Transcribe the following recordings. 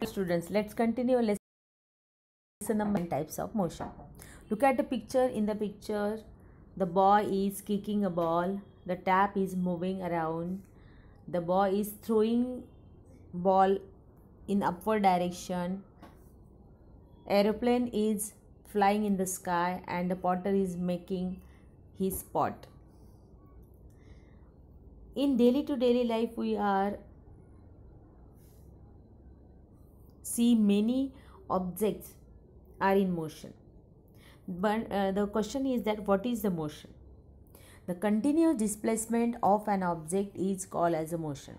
Students, let's continue lesson number 9, types of motion. Look at the picture. In the picture, the boy is kicking a ball, the tap is moving around, the boy is throwing ball in upward direction, aeroplane is flying in the sky, and the potter is making his pot. In daily to daily life, we are see many objects are in motion, but the question is that what is the motion? The continuous displacement of an object is called as a motion.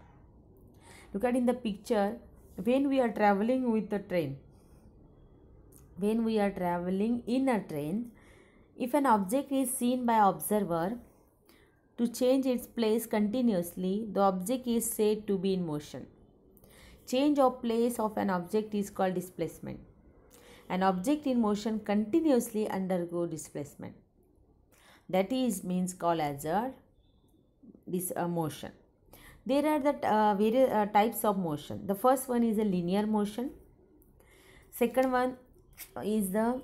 Look at in the picture. When we are traveling with the train, when we are traveling in a train, if an object is seen by observer to change its place continuously, the object is said to be in motion. Change of place of an object is called displacement. An object in motion continuously undergo displacement. That is means called as this motion. There are the various types of motion. The first one is a linear motion. Second one is the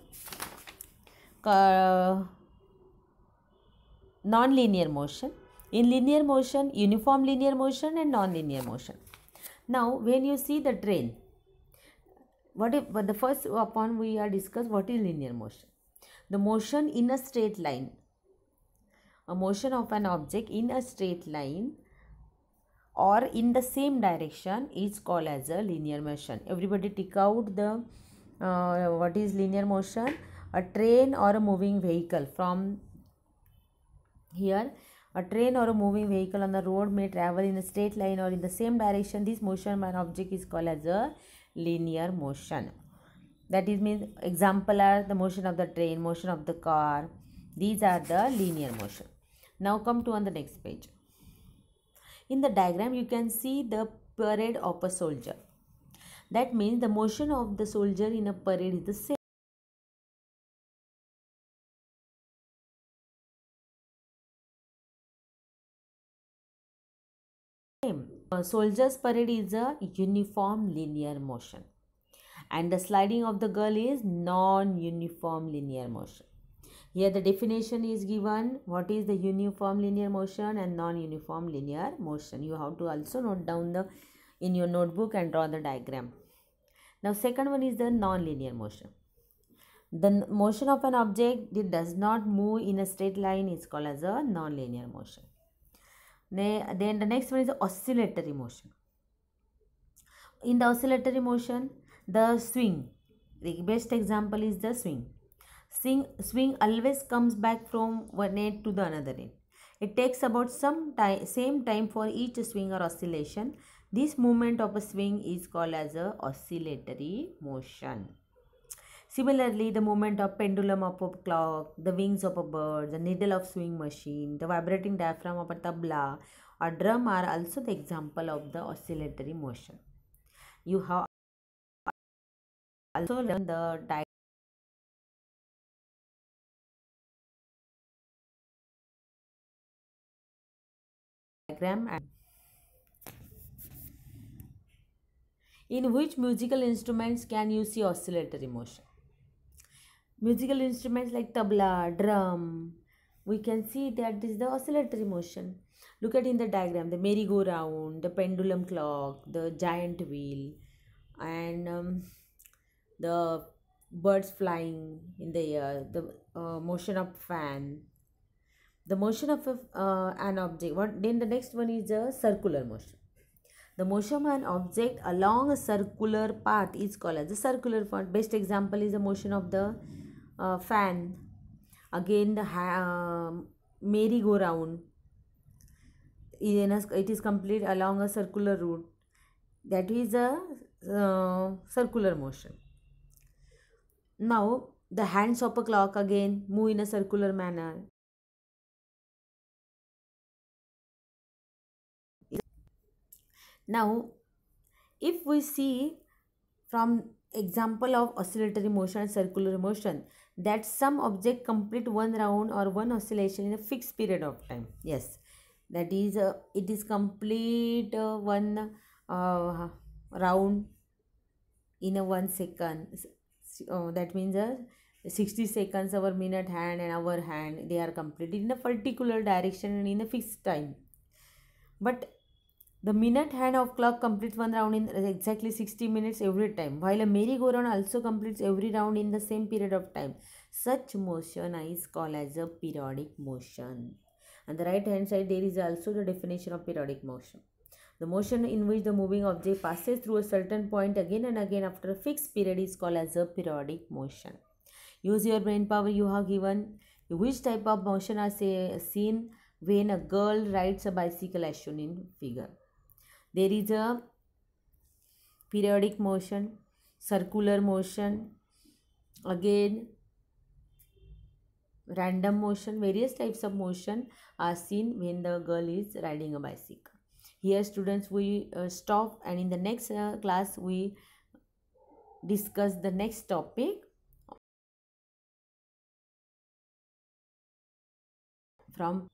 non-linear motion. In linear motion, uniform linear motion and non-linear motion. Now, when you see the train, but the first upon we are discuss what is linear motion. The motion in a straight line, a motion of an object in a straight line or in the same direction is called as a linear motion. Everybody tick out the what is linear motion. A train or a moving vehicle from here. A train or a moving vehicle on the road may travel in a straight line or in the same direction. This motion by an object is called as a linear motion. That is means example are the motion of the train, motion of the car. These are the linear motion. Now come to on the next page. In the diagram you can see the parade of a soldier. That means the motion of the soldier in a parade is the same. Soldier's parade is a uniform linear motion, and the sliding of the girl is non-uniform linear motion. Here the definition is given. What is the uniform linear motion and non-uniform linear motion? You have to also note down the in your notebook and draw the diagram. Now second one is the non-linear motion. The motion of an object that does not move in a straight line is called as a non-linear motion. Then the next one is the oscillatory motion. In the oscillatory motion, the swing. The best example is the swing. Swing always comes back from one end to the another end. It takes about same time for each swing or oscillation. This movement of a swing is called as a oscillatory motion. Similarly, the movement of pendulum of a clock, the wings of a bird, the needle of sewing machine, the vibrating diaphragm of a tabla or drum are also the example of the oscillatory motion. You have also learned the diagram. In which musical instruments can you see oscillatory motion? Musical instruments like tabla, drum, we can see that this is the oscillatory motion. Look at in the diagram, the merry-go-round, the pendulum clock, the giant wheel, and the birds flying in the air, the motion of fan, the motion of an object. Then the next one is the circular motion. The motion of an object along a circular path is called as the circular path. Best example is the motion of the fan. Again, the merry-go-round. It is complete along a circular route. That is a circular motion. Now, the hands of a clock again move in a circular manner. Now, if we see from example of oscillatory motion and circular motion, that some object complete one round or one oscillation in a fixed period of time. Yes, that is it is complete one round in a 1 second. That means 60 seconds our minute hand and our hand, they are completed in a particular direction and in a fixed time. But the minute hand of clock completes one round in exactly 60 minutes every time, while a merry-go-round also completes every round in the same period of time. Such motion is called as a periodic motion. On the right hand side, there is also the definition of periodic motion. The motion in which the moving object passes through a certain point again and again after a fixed period is called as a periodic motion. Use your brain power you have given. Which type of motion are seen when a girl rides a bicycle as shown in figure? There is a periodic motion, circular motion, again random motion. Various types of motion are seen when the girl is riding a bicycle. Here students, we stop, and in the next class we discuss the next topic from